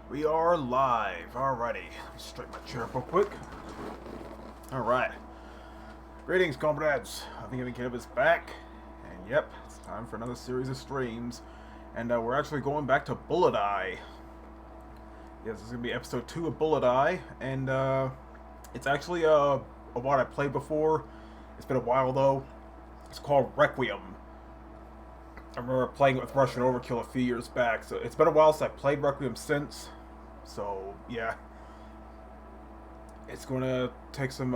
We are live. Alrighty. Let me straighten my chair up real quick. Alright. Greetings, comrades. I think Kid is back. And yep, it's time for another series of streams. And we're actually going back to Bullet Eye. Yes, this is going to be episode 2 of Bullet Eye. And it's actually a what I played before. It's been a while though. It's called Requiem. I remember playing it with Russian Overkill a few years back. So it's been a while since I played Requiem since. So, yeah. It's gonna take some,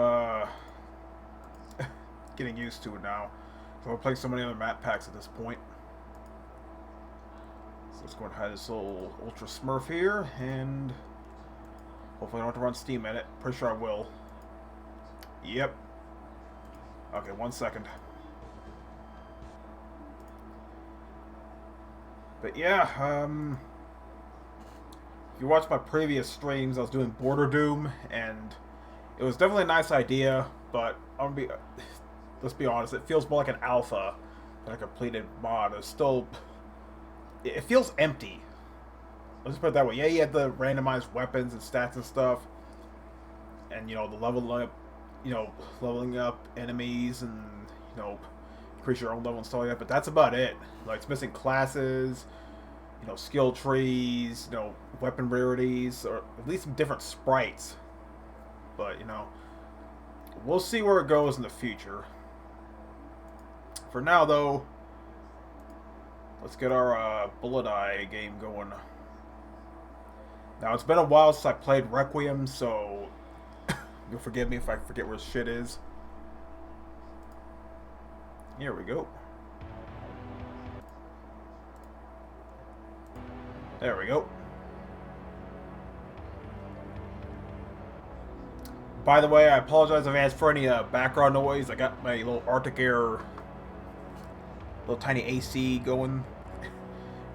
getting used to it now. So we're playing so many other map packs at this point. So let's go and hide this little Ultra Smurf here, and hopefully I don't have to run Steam in it. Pretty sure I will. Yep. Okay, 1 second. But yeah, if you watch my previous streams, I was doing Border Doom, and it was definitely a nice idea, but let's be honest, it feels more like an alpha than a completed mod. It's still, it feels empty. Let's put it that way. Yeah, you had the randomized weapons and stats and stuff, and the leveling up enemies, and increase your own level and stuff like that. But that's about it. Like, it's missing classes, skill trees, weapon rarities, or at least some different sprites. But, we'll see where it goes in the future. For now, though, let's get our Bullet Eye game going. Now, it's been a while since I played Requiem, so you'll forgive me if I forget where shit is. Here we go. There we go. By the way, I apologize in advance for any background noise. I got my little Arctic Air, little tiny AC going.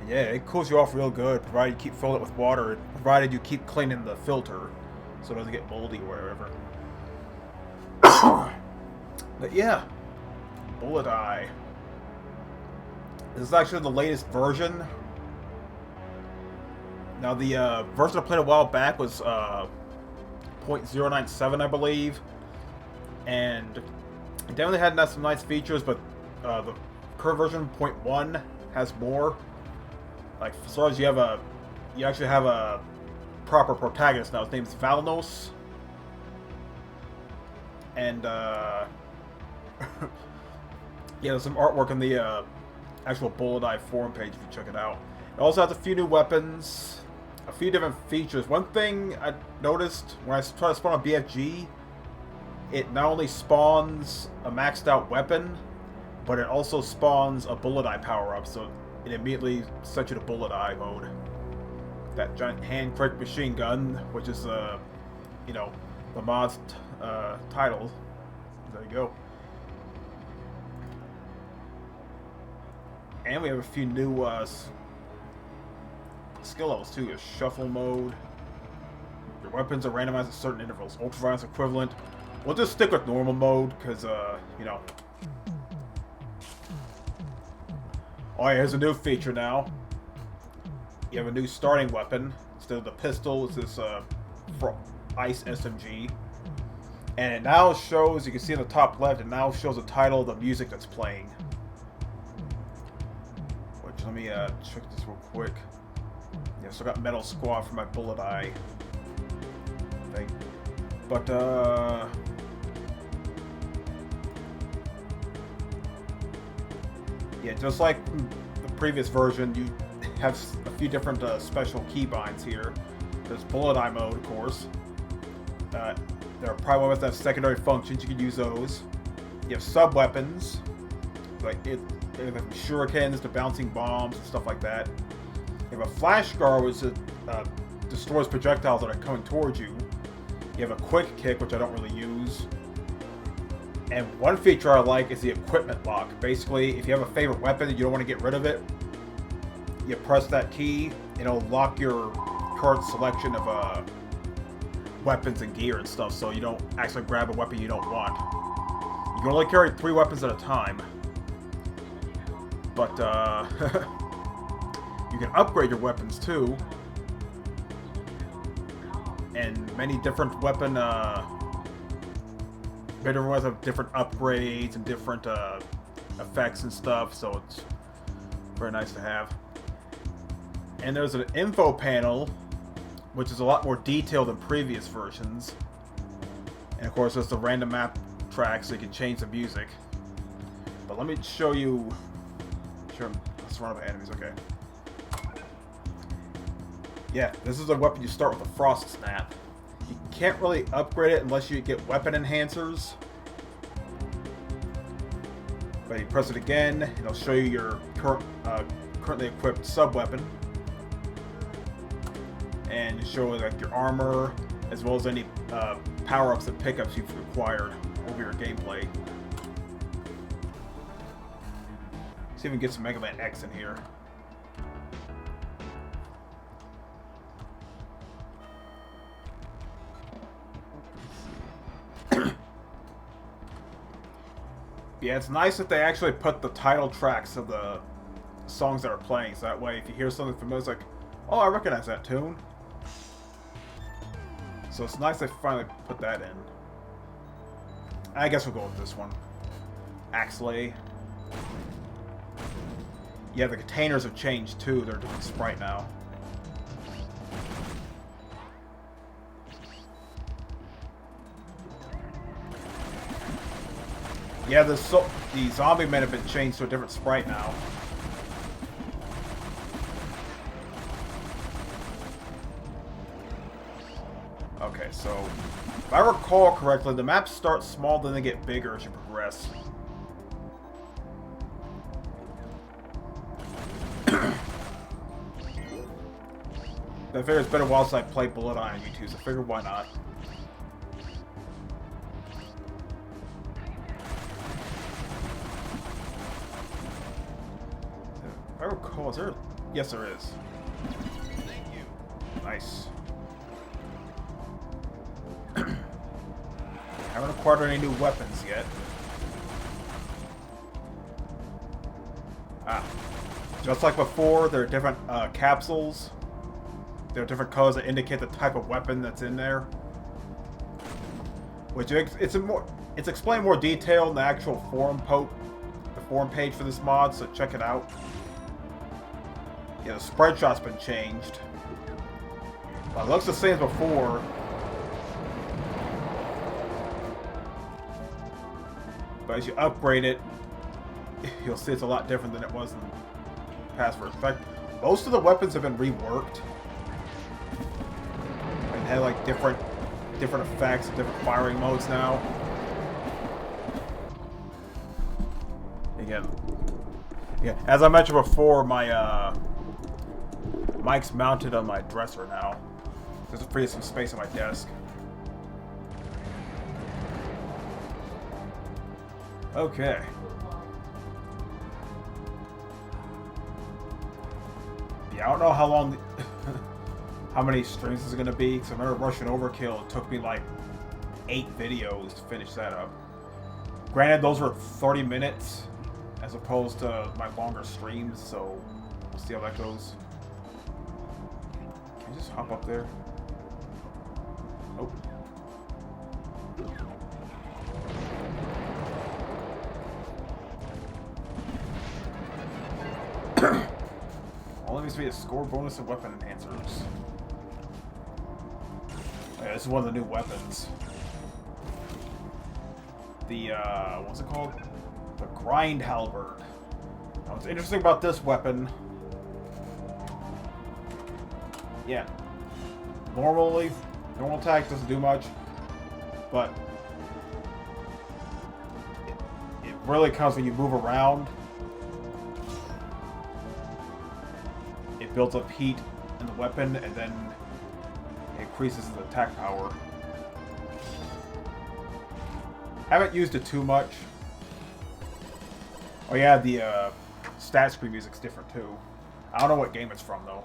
And yeah, it cools you off real good, provided you keep filling it with water, provided you keep cleaning the filter so it doesn't get moldy or whatever. But yeah, Bullet Eye. This is actually the latest version. Now, the version I played a while back was 0.097, I believe, and it definitely had some nice features, but the current version 0.1 has more. Like, as far as you actually have a proper protagonist now. His name's Valnos, and yeah, there's some artwork on the actual Bullet Eye forum page if you check it out. It also has a few new weapons, a few different features. One thing I noticed when I try to spawn a BFG, it not only spawns a maxed out weapon, but it also spawns a Bullet Eye power up, so it immediately sets you to Bullet Eye mode. That giant hand-cranked machine gun, which is the mod's title. There you go. And we have a few new skill levels too. Your shuffle mode. Your weapons are randomized at certain intervals. Ultraviolence equivalent. We'll just stick with normal mode because Oh yeah, here's a new feature now. You have a new starting weapon. Instead of the pistol, it's this ice SMG. And it now shows, you can see in the top left, it now shows the title of the music that's playing. Which, let me check this real quick. Yeah, so I got Metal Squad for my Bullet Eye thing. But, yeah, just like the previous version, you have a few different special keybinds here. There's Bullet Eye mode, of course. There are prime weapons that have secondary functions. You can use those. You have sub-weapons, like shurikens, the bouncing bombs, and stuff like that. You have a flash guard, which destroys projectiles that are coming towards you. You have a quick kick, which I don't really use. And one feature I like is the equipment lock. Basically, if you have a favorite weapon and you don't want to get rid of it, you press that key, and it'll lock your current selection of weapons and gear and stuff, so you don't actually grab a weapon you don't want. You can only carry 3 weapons at a time. But, you can upgrade your weapons too. and many different weapon different ones have different upgrades and different effects and stuff, so it's very nice to have. And there's an info panel, which is a lot more detailed than previous versions. And of course, there's the random map track, so you can change the music. But let me show you. Sure, let's run out of enemies. Okay. Yeah, this is a weapon you start with a Frost Snap. You can't really upgrade it unless you get weapon enhancers. But you press it again, and it'll show you your currently equipped sub-weapon. And show like your armor, as well as any power-ups and pickups you've acquired over your gameplay. See if we can get some Mega Man X in here. Yeah, it's nice that they actually put the title tracks of the songs that are playing, so that way if you hear something familiar, it's like, oh, I recognize that tune. So it's nice they finally put that in. I guess we'll go with this one. Axley. Yeah, the containers have changed too. They're a different sprite now. Yeah, the zombie men have been changed to a different sprite now. Okay, so if I recall correctly, the maps start small, then they get bigger as you progress. I figure it's been a while since I played Bullet Eye on YouTube, so I figured why not. If I recall, is there? Yes, there is. Thank you. Nice. Haven't acquired any new weapons yet. Ah. Just like before, there are different capsules. There are different colors that indicate the type of weapon that's in there. Which it's explained more detail in the actual forum page for this mod, so check it out. Yeah, the sprite shot's been changed. Well, it looks the same as before. But as you upgrade it, you'll see it's a lot different than it was in past versions. In fact, most of the weapons have been reworked. And had like different effects, different firing modes now. Again, yeah, as I mentioned before, my mic's mounted on my dresser now. There's a free some space on my desk. Okay. Yeah, I don't know how long, how many streams this is going to be, because I remember Russian Overkill, it took me like 8 videos to finish that up. Granted, those were 30 minutes, as opposed to my longer streams, so we'll see how that goes. Can you just hop up there? Nope. All needs to be a score bonus and weapon enhancers. Yeah, this is one of the new weapons. The, what's it called? The Grind Halberd. Now, what's interesting about this weapon... Yeah. Normal attack doesn't do much, but it really comes when you move around. It builds up heat in the weapon, and then it increases the attack power. Haven't used it too much. Oh yeah, the stat screen music's different too. I don't know what game it's from though.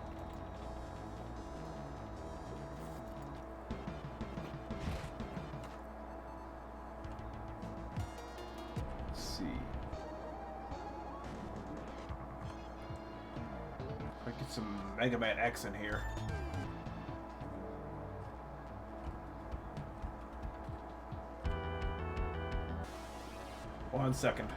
Let's see. If I get some Mega Man X in here. 1 second.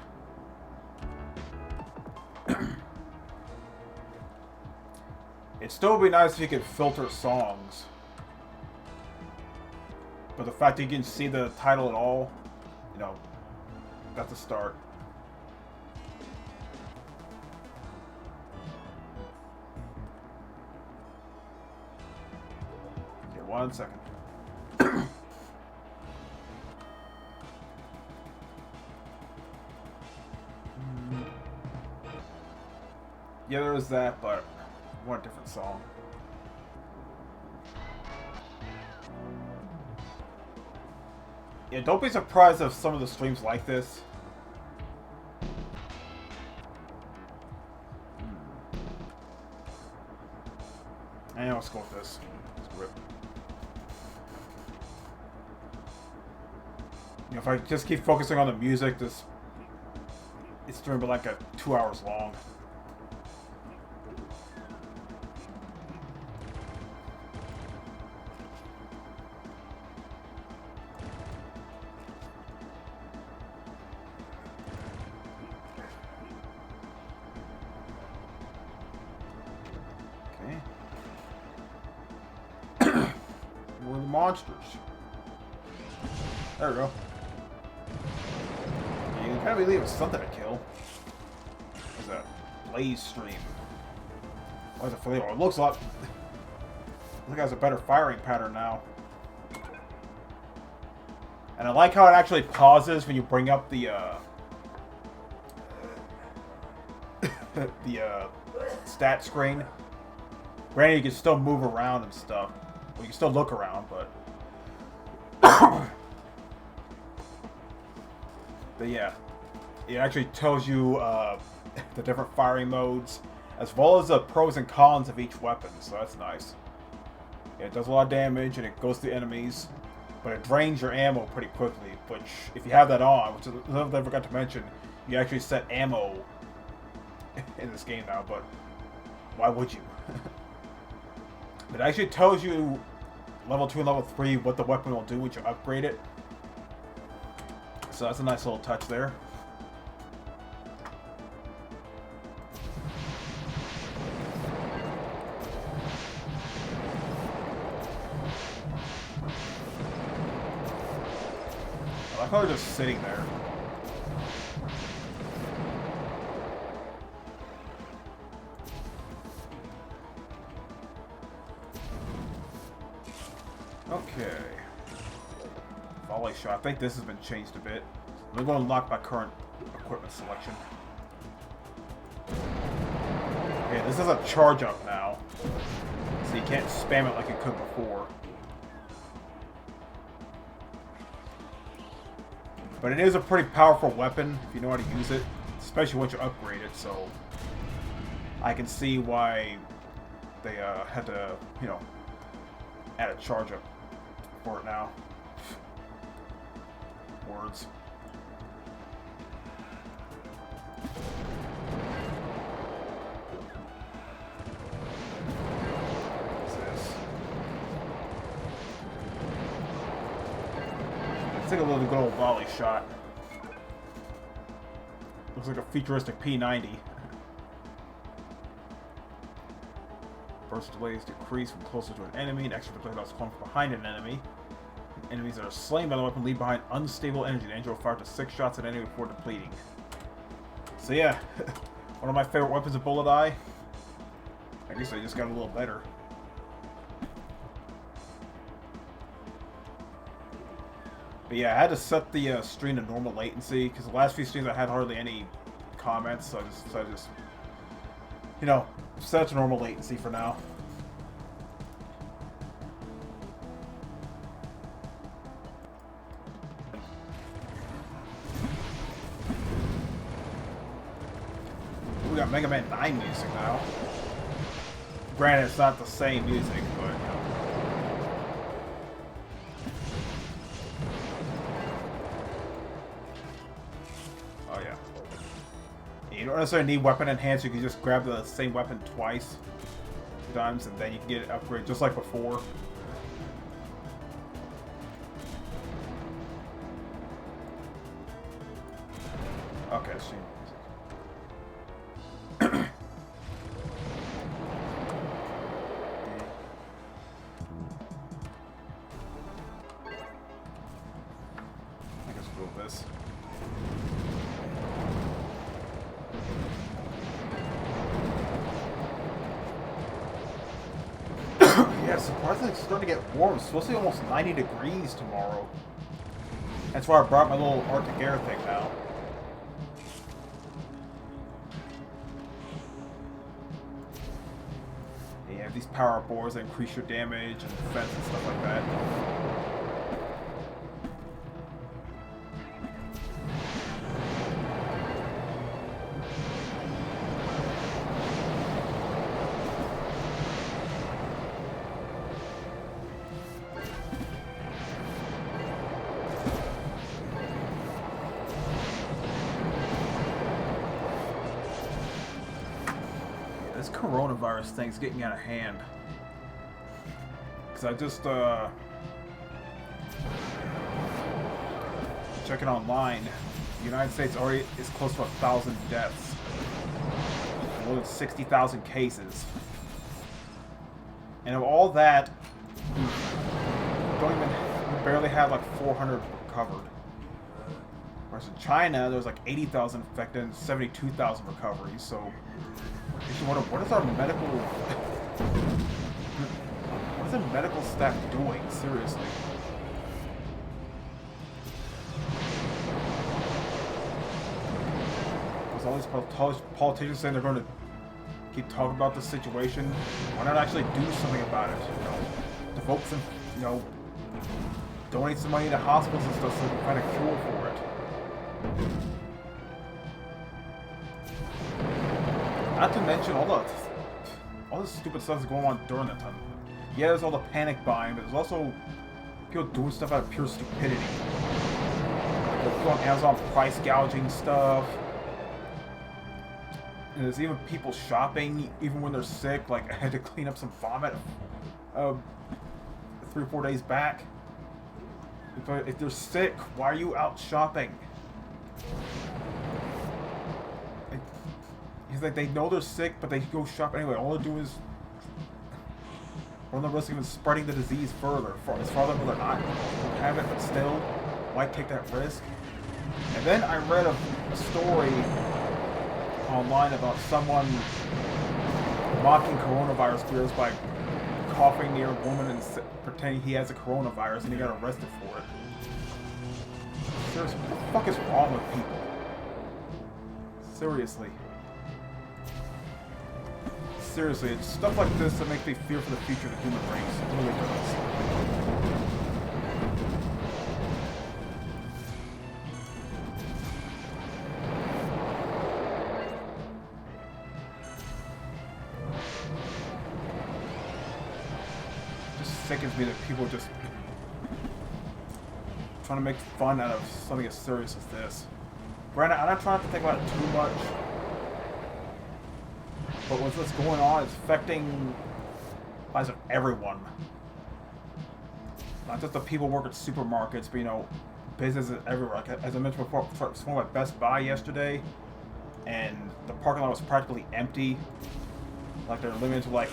It'd still be nice if you could filter songs. But the fact that you can see the title at all, you know, that's a start. Okay, 1 second. Yeah, there was that, but I want a different song. Yeah, don't be surprised if some of the streams like this. And let's go with this. Screw it. You know, if I just keep focusing on the music, it's doing but like 2 hours long. We're the monsters. There we go. Yeah, you can kind of believe it's something to kill. There's a blaze stream. Why is it flavor? It looks a lot. I think it has a better firing pattern now. And I like how it actually pauses when you bring up the stat screen. Granted, you can still move around and stuff. Well, you can still look around, but... But yeah. It actually tells you the different firing modes, as well as the pros and cons of each weapon, so that's nice. Yeah, it does a lot of damage, and it goes to enemies, but it drains your ammo pretty quickly, which, if you have that on, which I forgot to mention, you actually set ammo in this game now, but why would you? It actually tells you level 2 and level 3 what the weapon will do once you upgrade it. So that's a nice little touch there. I like how they're just sitting there. Okay. Volley shot. I think this has been changed a bit. I'm going to unlock my current equipment selection. Okay, this is a charge up now. So you can't spam it like you could before. But it is a pretty powerful weapon if you know how to use it. Especially once you upgrade it, so... I can see why they had to, you know, add a charge up for it now. Words. What's this? Let's take a little good old volley shot. Looks like a futuristic P90. Burst delays decrease when closer to an enemy, and extra projectiles come from behind an enemy. Enemies that are slain by the weapon leave behind unstable energy. The engine will fire to 6 shots at an enemy before depleting. So yeah, one of my favorite weapons of Bullet Eye. I guess I just got a little better. But yeah, I had to set the stream to normal latency, because the last few streams I had hardly any comments, so I just you know, set it to normal latency for now. We got Mega Man 9 music now. Granted, it's not the same music, but... Oh, yeah. You don't necessarily need weapon enhance, you can just grab the same weapon twice. 2 times, and then you can get it upgraded just like before. Okay, she. I guess we'll go with this. Yeah, surprisingly it's starting to get warm. It's supposed to be almost 90 degrees tomorrow. That's why I brought my little Arctic Air thing now. Yeah, you have these power boards that increase your damage and defense and stuff like that. This coronavirus thing's getting out of hand. Cause I just checking online, the United States already is close to 1,000 deaths, more than 60,000 cases, and of all that, we barely have like 400 recovered. Whereas in China, there's like 80,000 infected and 72,000 recoveries. So. What is our medical... What is the medical staff doing? Seriously. Because all these politicians saying they're going to keep talking about the situation. Why not actually do something about it? You know, devote some, you know, donate some money to hospitals and stuff so they can find a cure for it. Not to mention all the stupid stuff that's going on during that time. Yeah, there's all the panic buying, but there's also people doing stuff out of pure stupidity. Like people on Amazon price gouging stuff. And there's even people shopping even when they're sick. Like I had to clean up some vomit 3 or 4 days back. If they're sick, why are you out shopping? He's like, they know they're sick, but they go shop anyway. All they're doing is run the risk of even spreading the disease further. As far as they're not have it, but still, why take that risk? And then I read a story online about someone mocking coronavirus fears by coughing near a woman and pretending he has a coronavirus, and he got arrested for it. Seriously, what the fuck is wrong with people? Seriously. Seriously, it's stuff like this that makes me fear for the future of the human race. It really does. It just sickens me that people just trying to make fun out of something as serious as this. Granted, I'm not trying to think about it too much. But with what's going on, it's affecting the lives of everyone. Not just the people who work at supermarkets, but, you know, businesses everywhere. Like, as I mentioned before, I was at Best Buy yesterday, and the parking lot was practically empty. Like, they're limited to, like,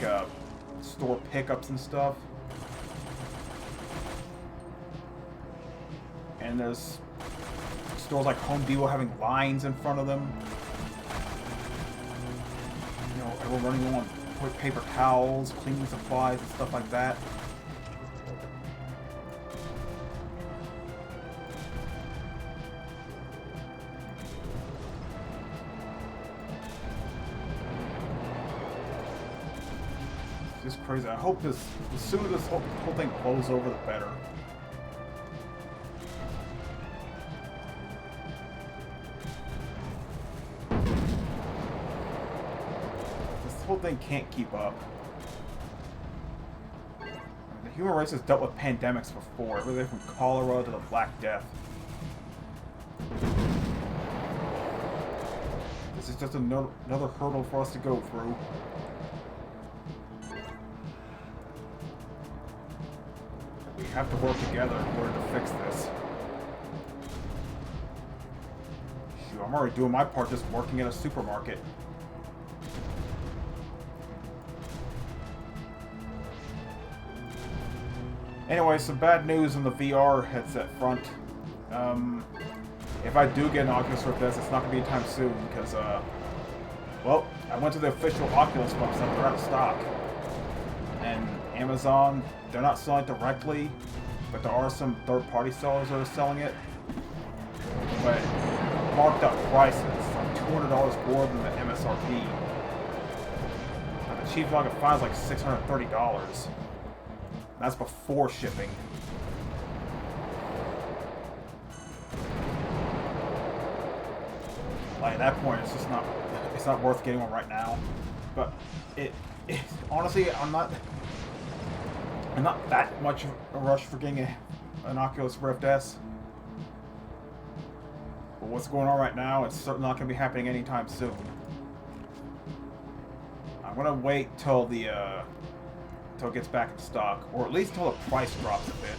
store pickups and stuff. And there's stores like Home Depot having lines in front of them. You know, everyone running on toilet paper towels, cleaning supplies, and stuff like that. It's just crazy. I hope the sooner this whole thing blows over, the better. Whole thing can't keep up. I mean, the human race has dealt with pandemics before, everything from cholera to the Black Death. This is just another hurdle for us to go through. We have to work together in order to fix this. I'm already doing my part just working at a supermarket. Anyway, some bad news on the VR headset front. If I do get an Oculus Rift S, it's not going to be anytime soon, because, well, I went to the official Oculus website, they're out of stock. And Amazon, they're not selling it directly, but there are some third-party sellers that are selling it. But marked up prices, like $200 more than the MSRP. Like the cheapest I could find is like $630. That's before shipping. Like at that point, it's not worth getting one right now. But it honestly, I'm not that much of a rush for getting an Oculus Rift S. But what's going on right now, it's certainly not going to be happening anytime soon. I'm gonna wait till till it gets back in stock, or at least till the price drops a bit.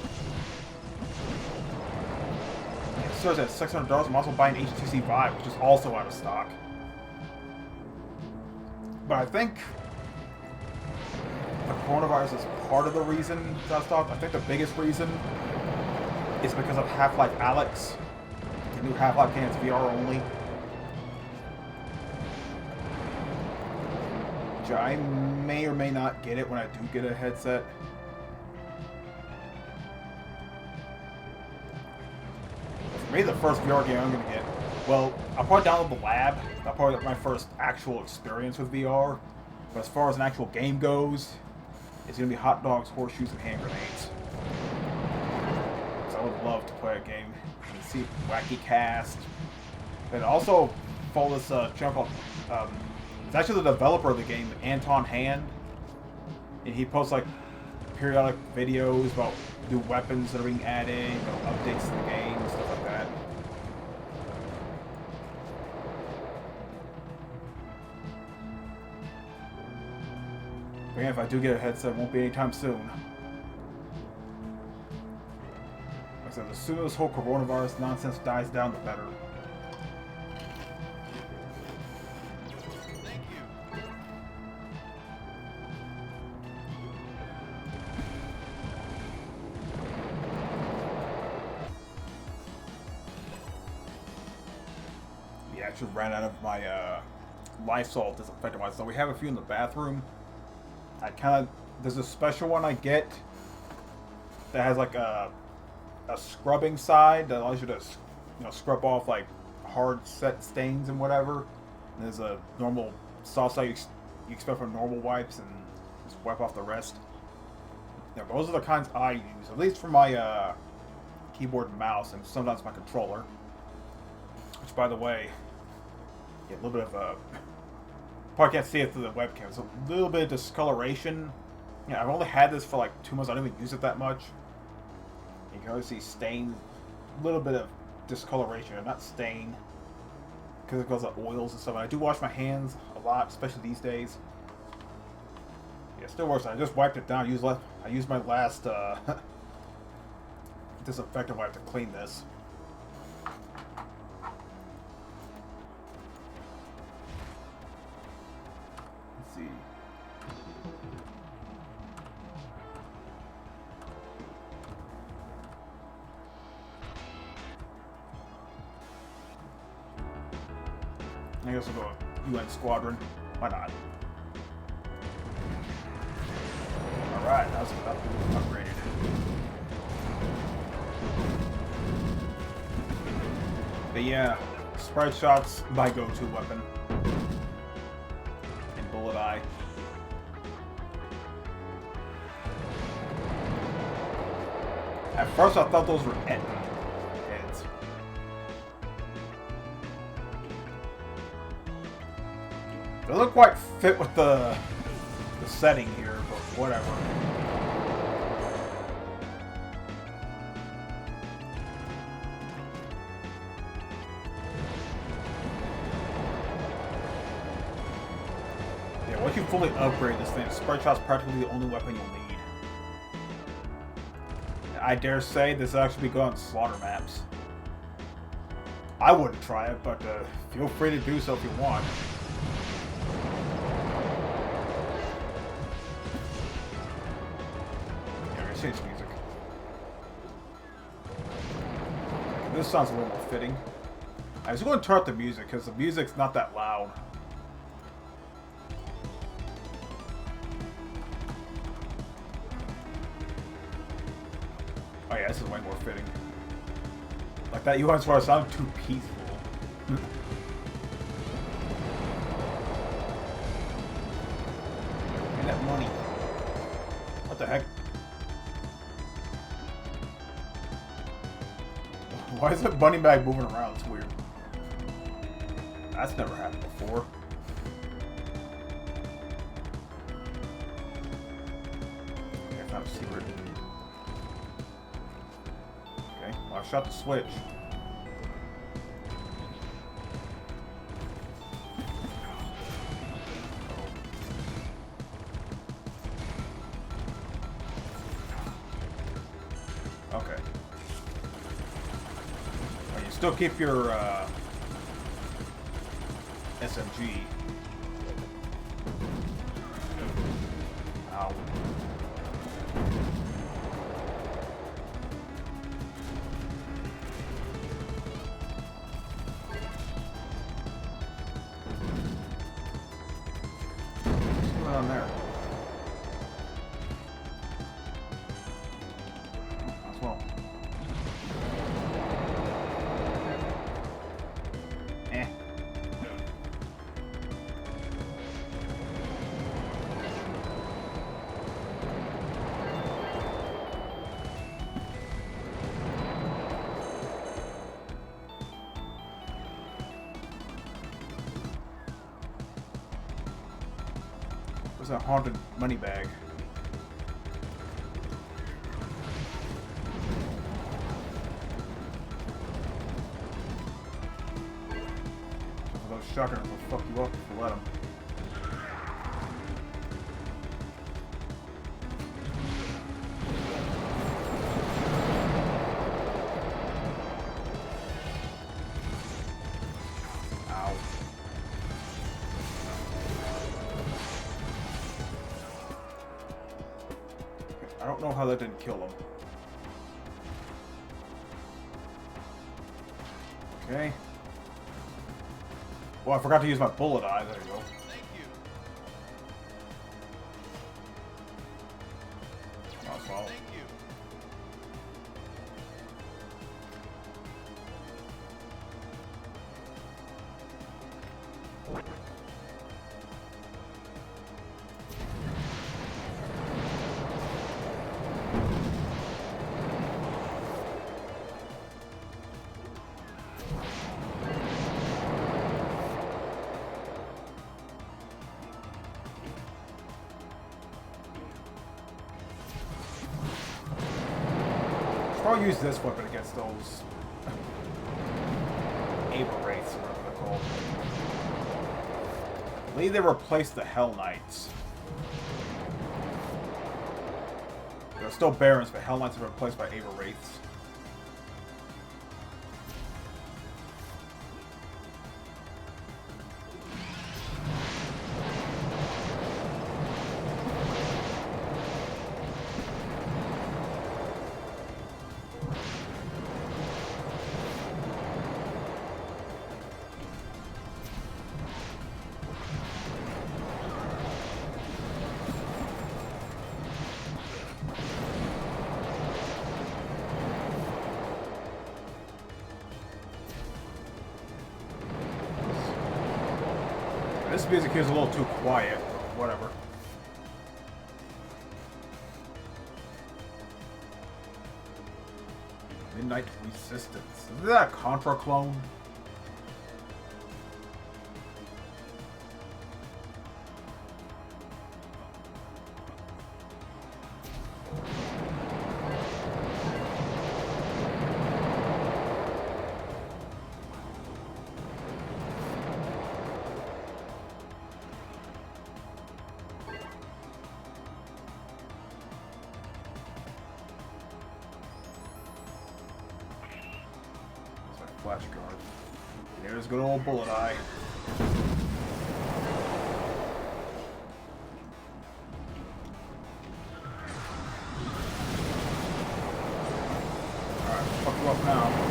It starts at $600. I'm also buying HTC Vive, which is also out of stock. But I think the coronavirus is part of the reason it's out of stock. I think the biggest reason is because of Half-Life Alyx. The new Half-Life game is VR only. Which I may or may not get it when I do get a headset. For me, the first VR game I'm going to get, well, I'll probably download The Lab. That'll probably be my first actual experience with VR. But as far as an actual game goes, it's going to be hot dogs, horseshoes, and hand grenades. So I would love to play a game. You can see Wacky Cast. And also follow this channel called, it's actually the developer of the game, Anton Hand. And he posts like periodic videos about new weapons that are being added, updates to the game, stuff like that. But yeah, if I do get a headset, it won't be anytime soon. Like I said, the sooner this whole coronavirus nonsense dies down, the better. Thank you. Yeah, I actually ran out of my Lysol disinfectant wipes, so we have a few in the bathroom. There's a special one I get that has like a scrubbing side that allows you to, scrub off like hard set stains and whatever. And there's a normal soft side you expect from normal wipes, and just wipe off the rest. Yeah, those are the kinds I use, at least for my keyboard and mouse, and sometimes my controller. Which, by the way, a little bit of probably can't see it through the webcam. It's a little bit of discoloration. Yeah, I've only had this for like 2 months. I don't even use it that much. You can always see stains, a little bit of discoloration, not stain, because it goes up oils and stuff. And I do wash my hands a lot, especially these days. Yeah, it still works. I just wiped it down. I used my last disinfectant wipe to clean this. Let's see. I guess we'll go UN Squadron. Why not? Alright, that's upgraded. But yeah, Sprite Shot's my go-to weapon. And Bullet Eye. At first I thought those were heads. They don't quite fit with the setting here, but whatever. Yeah, once you fully upgrade this thing, Sprite Shot's practically the only weapon you'll need. I dare say this will actually be good on slaughter maps. I wouldn't try it, but feel free to do so if you want. Yeah, I change music. This sounds a little more fitting. I was going to turn up the music because the music's not that loud. Oh yeah, this is way more fitting. Like that US war sounded too peaceful. Give me that money. What the heck? Why is that bunny bag moving around? It's weird. That's never happened before. Okay, I found a secret. Okay, well, I shot the switch. Okay. Well, you still keep your SMG. Ow. What's going on there? As well. Eh. Where's that haunted money bag? Those shotgunners will fuck you up if you let them. Ow. I don't know how that didn't kill him. Okay. Well, I forgot to use my bullet eye. There you go. Thank you. Oh, well. Thank you. I'll use this weapon against those Ava Wraiths, or whatever they're called. I believe they replaced the Hell Knights. They're still Barons, but Hell Knights are replaced by Ava Wraiths. This music here is a little too quiet, but whatever. Midnight Resistance. Is that a Contra clone? Flash guard. There's good old Bullet Eye. Alright, fuck you up now.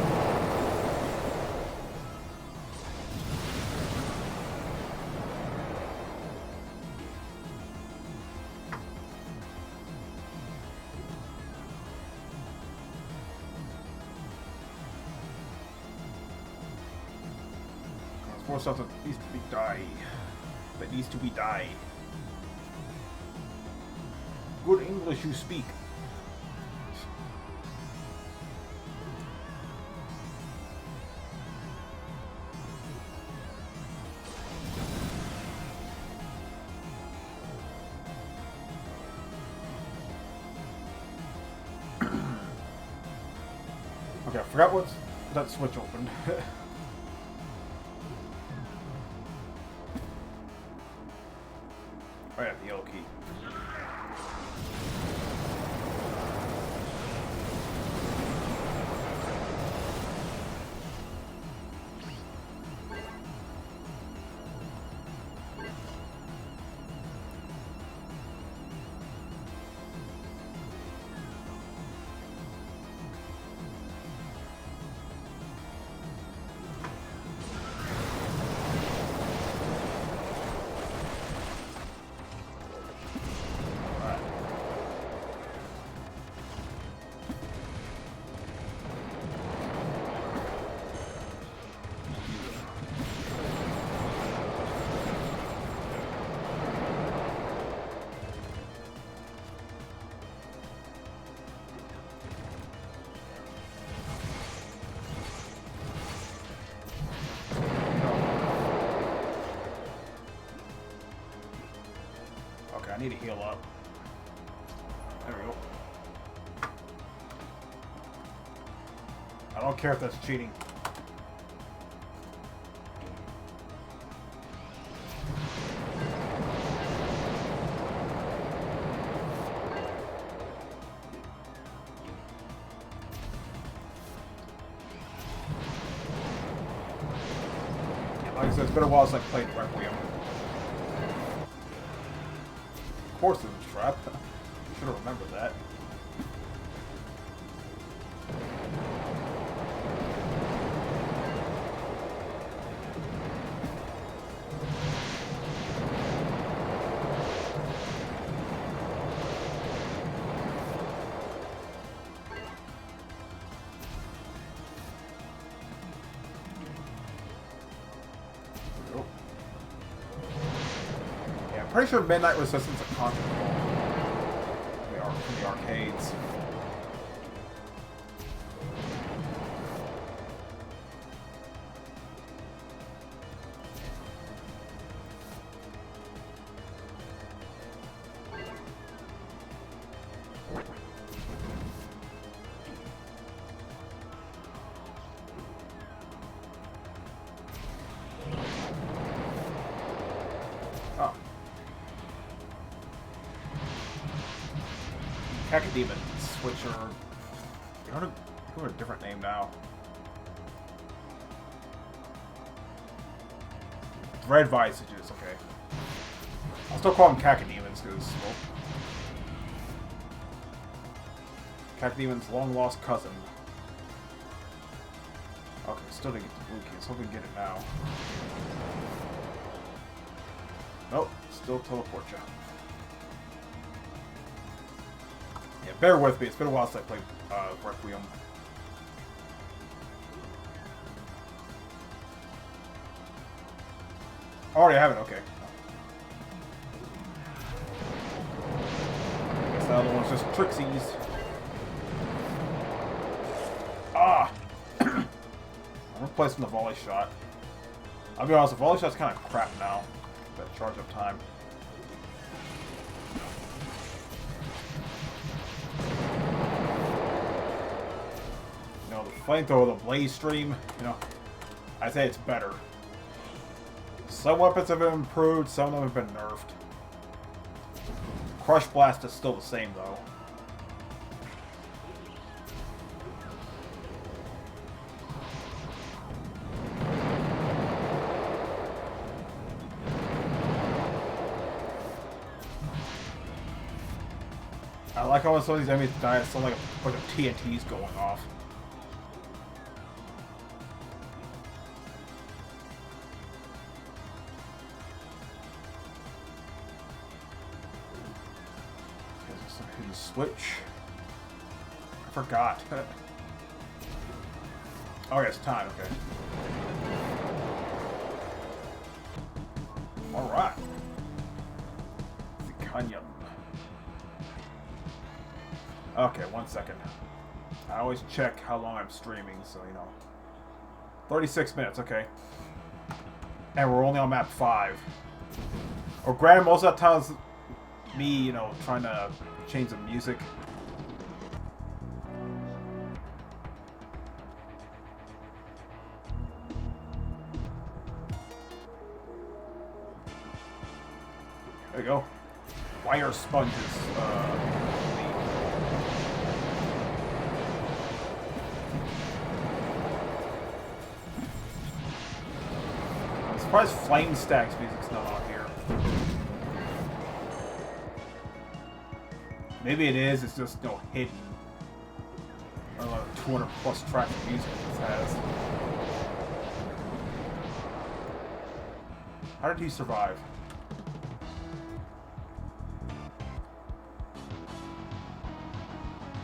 More stuff that needs to be die. That needs to be die. Good English you speak. Okay, I forgot what that switch opened. Oh yeah, the yellow key. I need to heal up. There we go. I don't care if that's cheating. Like I said, it's been a while since I played Requiem. Of course it was a trap. Should have remembered that. Pretty sure Midnight Resistance is a constant from the arcades. Oh. Cacodemons, which are... They're going to a different name now. Red Visages, okay. I'll still call them Cacodemons, because, well... Cacodemon's long-lost cousin. Okay, still didn't get the blue key. Let's hope we can get it now. Nope, still teleport you. Yeah, bear with me. It's been a while since I played Requiem. Already have it, okay. I guess the other one's just Trixies. Ah! I'm replacing the volley shot. I'll be honest, the volley shot's kind of crap now. That charge up time. You know, the flamethrower, the blaze stream, you know, I'd say it's better. Some weapons have been improved, some of them have been nerfed. Crush Blast is still the same, though. I like how when some of these enemies die, it sounds like a bunch of TNTs going off. Hidden switch. I forgot. Oh, yeah, it's time. Okay. All right. The canyon. Okay, 1 second. I always check how long I'm streaming, so you know. 36 minutes. Okay. And we're only on map 5. Or granted, most of that time is me, you know, trying to change the music. There we go. Wire sponges. I'm surprised Flame Stack's music's not on here. Maybe it is, it's just, you know, hidden. I don't know, 200 plus tracks of music this has. How did he survive?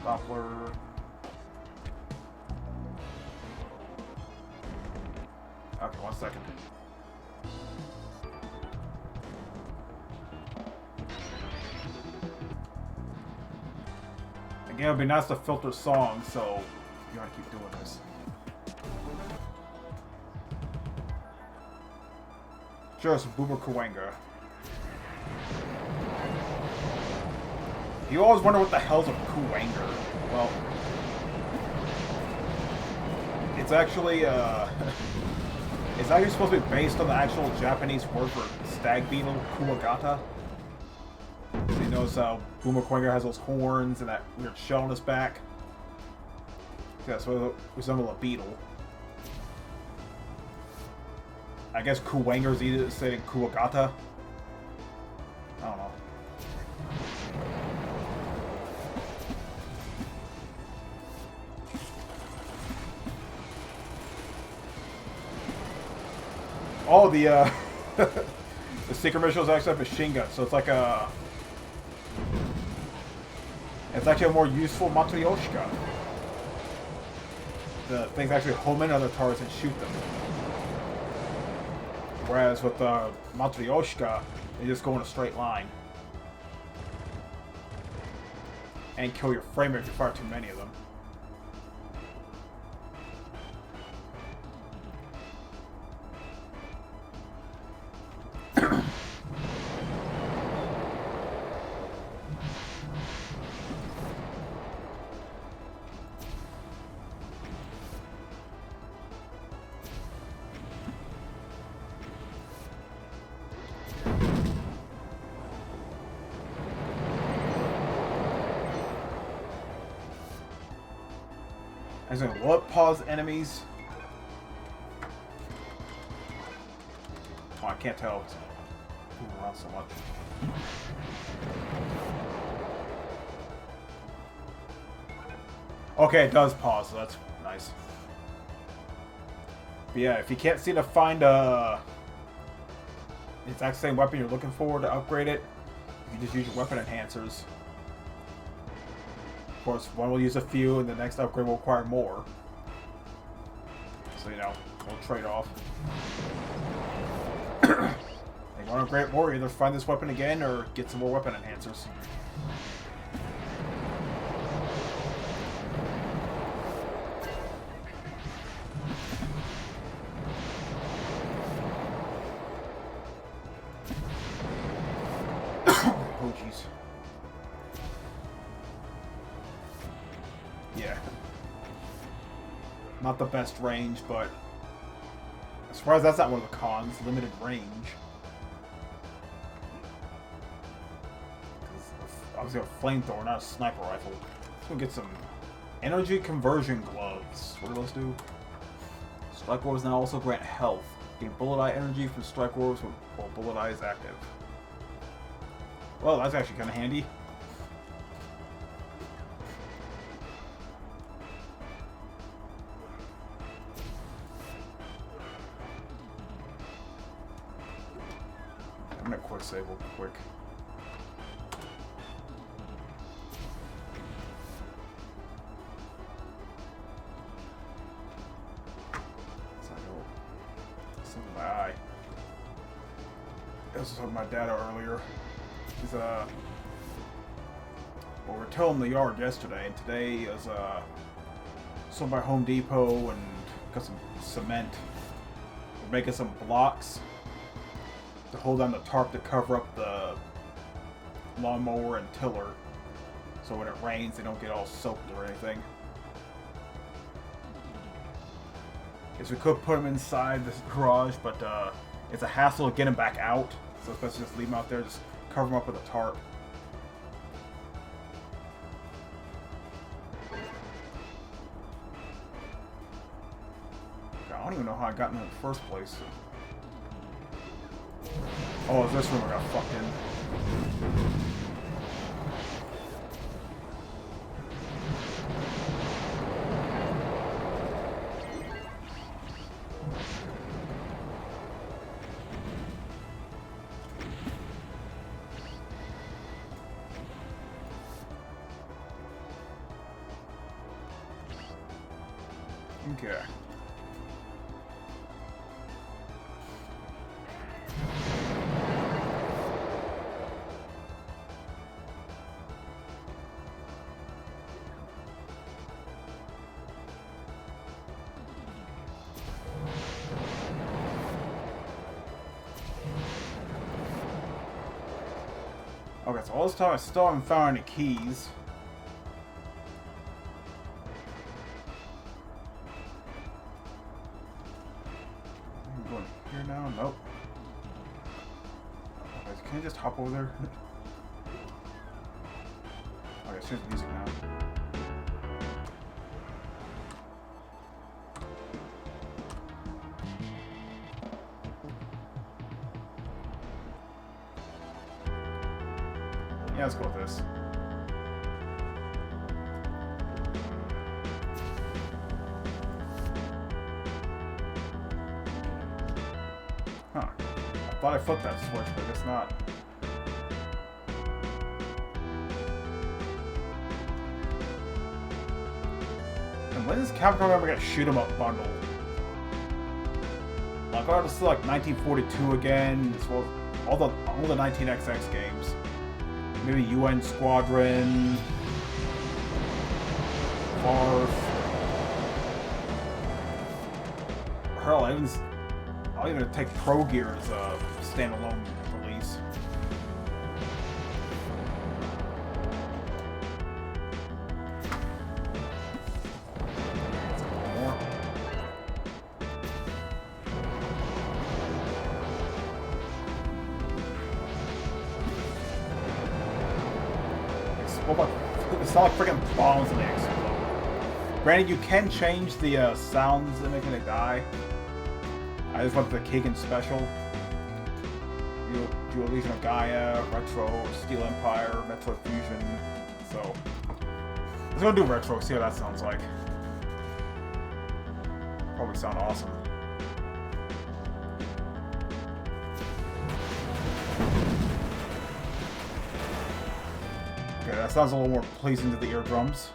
Doppler. Okay, 1 second. Again, it would be nice to filter songs, so you gotta keep doing this. Sure, it's Boomer Kuwenga. You always wonder what the hell's a Kuwenga. Well, it's actually it's actually supposed to be based on the actual Japanese word for stag beetle, Kuwagata. So you notice how Boomer Kuwenga has those horns and that weird shell on his back. Yeah, so it resembles a beetle. I guess Kuwenga's either saying Kuwagata. I don't know. Oh, the the secret mission is actually a machine gun, so it's like a... It's actually a more useful Matryoshka. The things actually home in on their targets and shoot them. Whereas with the Matryoshka, they just go in a straight line. And kill your frame rate if you fire too many of them. As in, will it pause enemies? Oh, I can't tell. It's moving around so much. Okay, it does pause, so that's nice. But yeah, if you can't seem to find the exact same weapon you're looking for to upgrade it, you can just use your weapon enhancers. Of course, one will use a few, and the next upgrade will require more. So, you know, we'll trade off. If you want to upgrade more, either find this weapon again, or get some more weapon enhancers. Oh, jeez. Yeah. Not the best range, but I'm surprised that's not one of the cons. Limited range. Obviously a flamethrower, not a sniper rifle. Let's go get some energy conversion gloves. What do those do? Strike Orbs now also grant health. Gain bullet eye energy from Strike Orbs while bullet eye is active. Well, that's actually kind of handy. quick. Something in my eye. I was talking to my dad earlier. He's well, we were tilling the yard yesterday, and today is sold by Home Depot and got some cement. We're making some blocks to hold down the tarp to cover up the lawnmower and tiller, so when it rains they don't get all soaked or anything. Guess we could put them inside this garage, but it's a hassle to get them back out, so it's best to just leave them out there, just cover them up with a tarp. I don't even know how I got in the first place. Oh, it's this room I got fucked in. Okay. Okay, so all this time I still haven't found any keys. I'm going here now? Nope. Okay, can I just hop over there? Okay, it's just music now. Yeah, let's go with this. Huh. I thought I flipped that switch, but I guess not. And when does Capcom ever get shoot 'em up bundled? Like, I just like 1942 again, as well as all the 19XX games. Maybe UN Squadron, Farf. Hell, I'll even take Pro Gear as a standalone release. More. It's not like freaking bombs when they explode. Granted, you can change the sounds that make it die. I just went for the Kagan special. Dual Legion of Gaia, Retro, Steel Empire, Metroid Fusion. So, let's go do Retro, see how that sounds like. Probably sound awesome. Okay, that sounds a little more pleasing to the eardrums.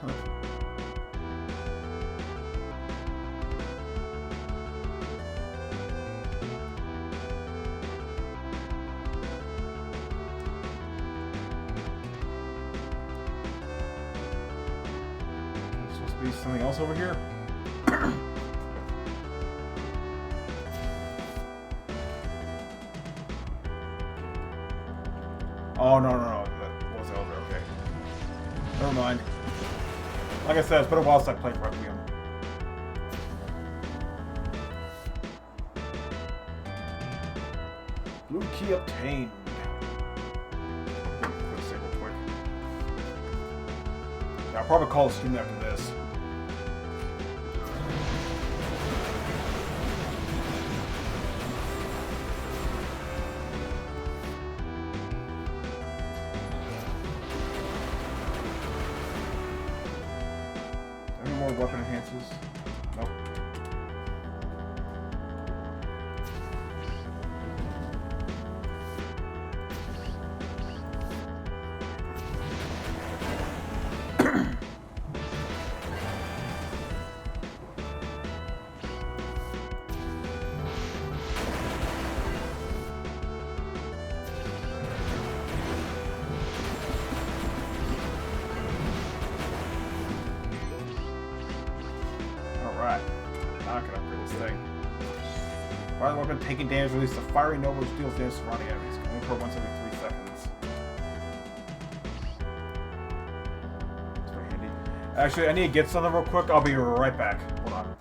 Supposed to be something else over here? Oh, no. That was over, okay. Never mind. Like I said, it's been a while since I played Requiem. Blue key obtained. Let's save real quick. Yeah, I'll probably call the stream after this. Any more weapon enhancers? Nope. Fire the weapon taking damage, release the fiery nova which deals damage to surrounding enemies. Can only occur once every 3 seconds. That's pretty handy. Actually, I need to get something real quick. I'll be right back. Hold on.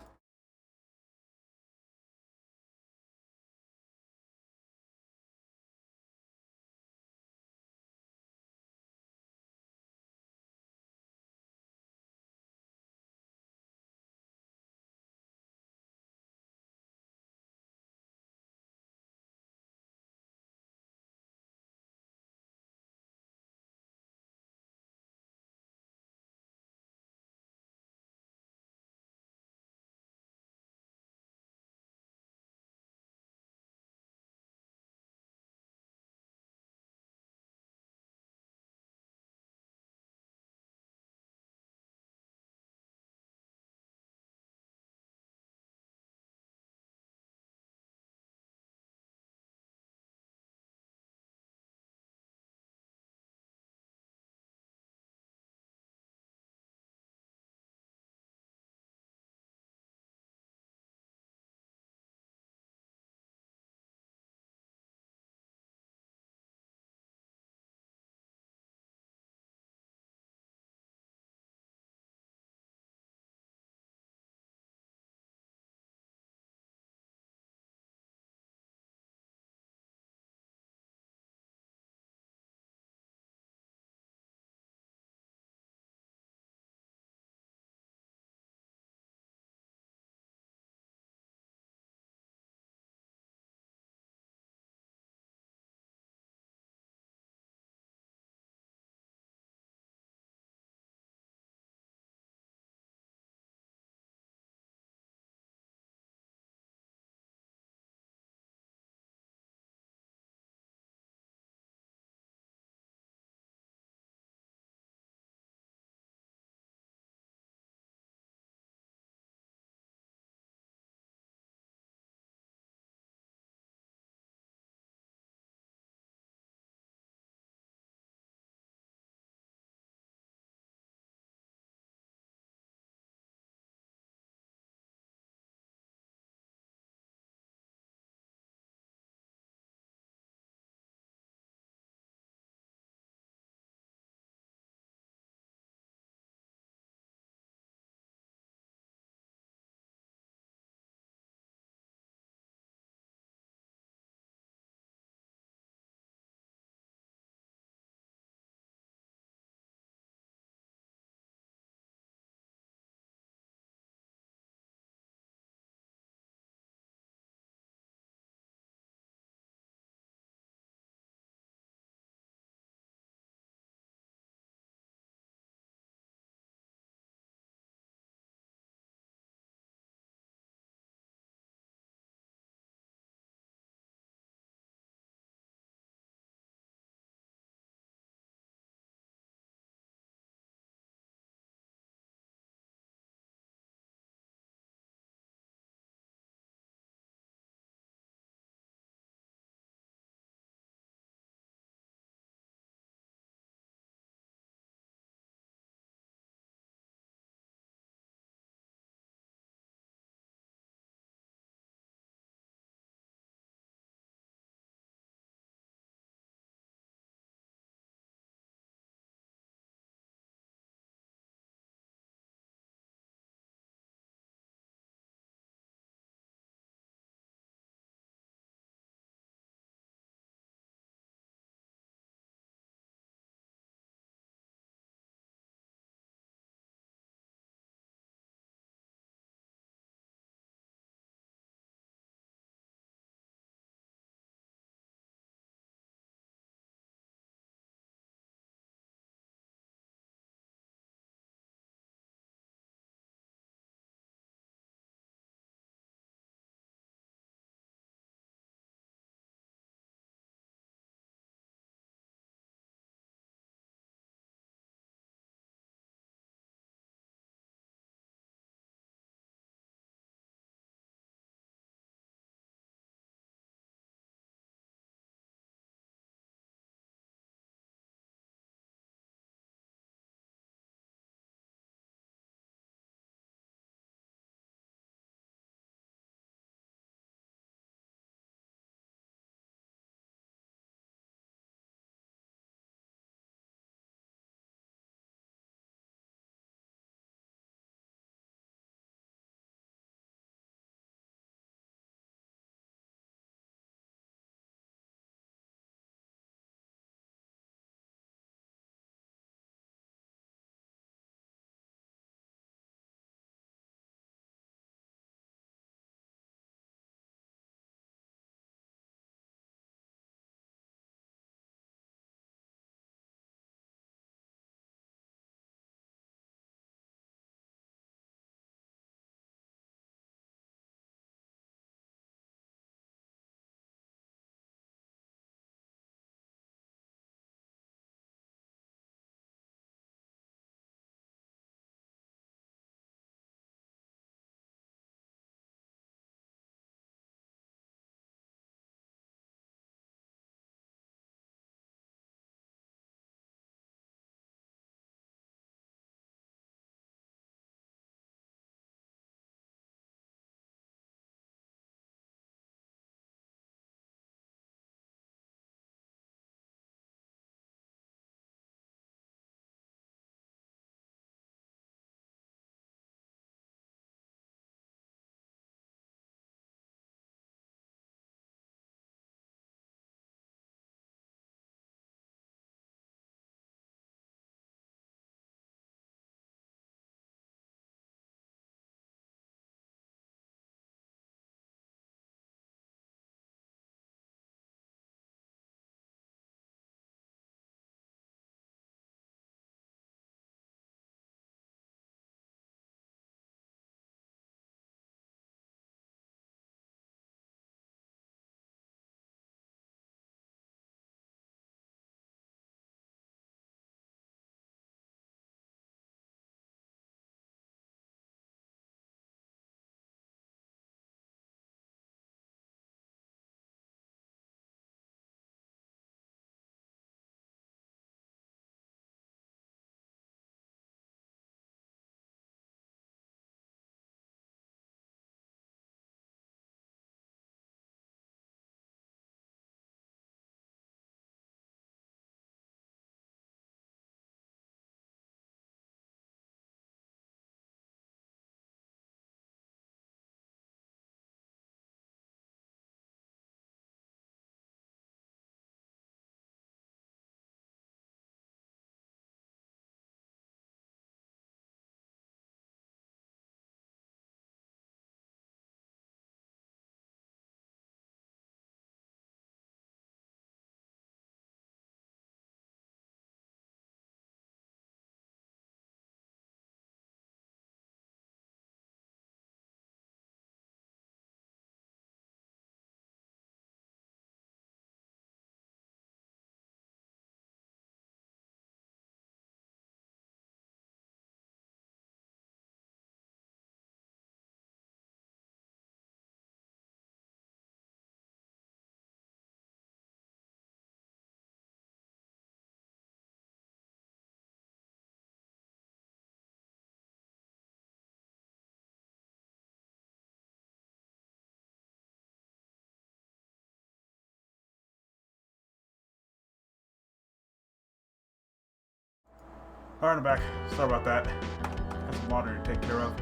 Alright, I'm back. Sorry about that. Got some laundry to take care of.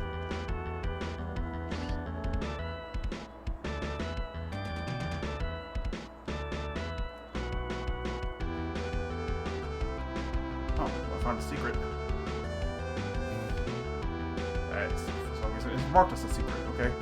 Oh, I found a secret. That's, for some reason, it's marked as a secret, okay?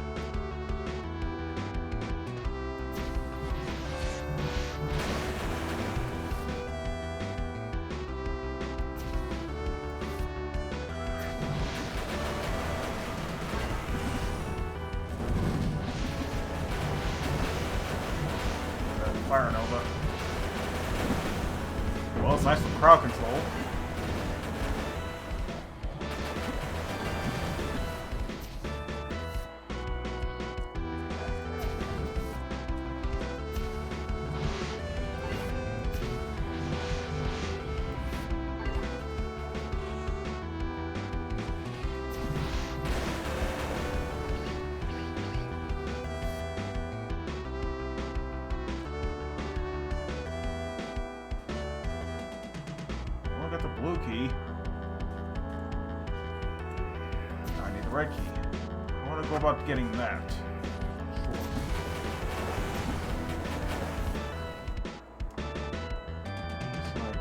Fire Nova. Well, it's nice for crowd control. Got the blue key. I need the red key. I want to go about getting that. Sure. Looks like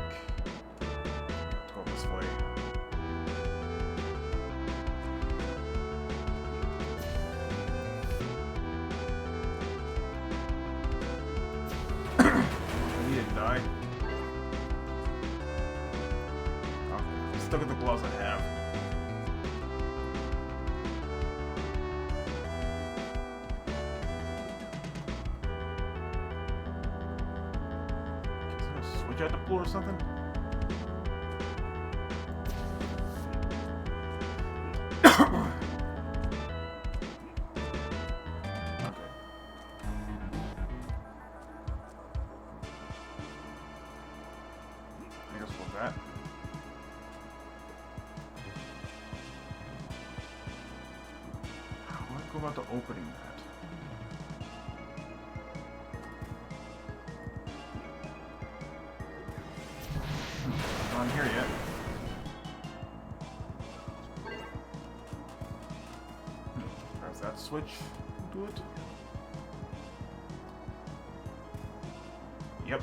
let's go this way. He didn't die. Let's look at the gloves I have. Is there a switch at the floor or something? Okay. I guess we'll that. Go about the opening that. Not on here yet. Press that switch. Do it. Yep.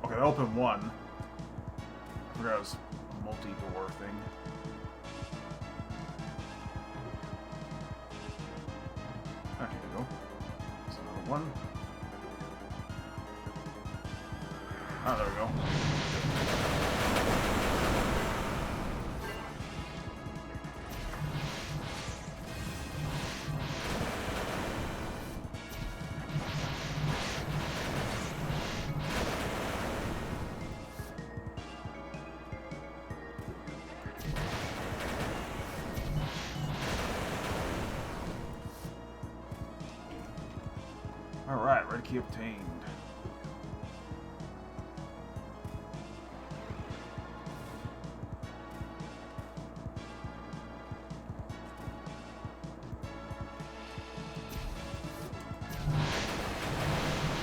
Okay, that opened one. I forgot it was a multi-door thing. Okay, there we go. There's another one. Oh, there we go. Alright, red key obtained.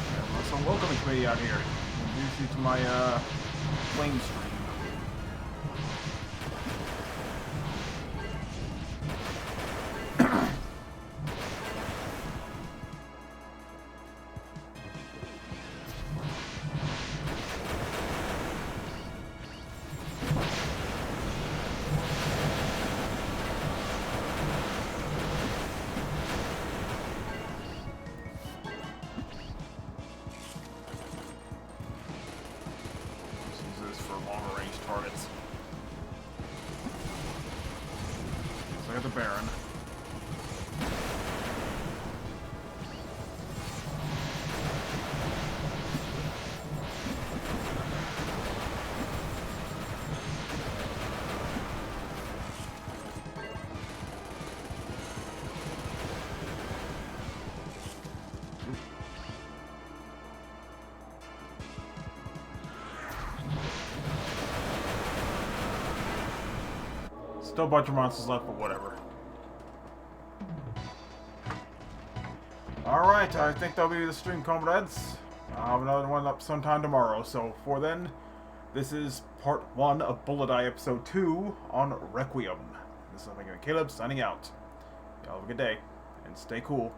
Yeah, some welcoming committee out here. Introduce you to my flame stream. Longer range targets. So I got the Baron. Still a bunch of monsters left, but whatever. Alright, I think that'll be the stream, comrades. I'll have another one up sometime tomorrow, so for then, This is part 1 of Bullet Eye episode 2 on Requiem. This is Caleb signing out. Y'all have a good day, and stay cool.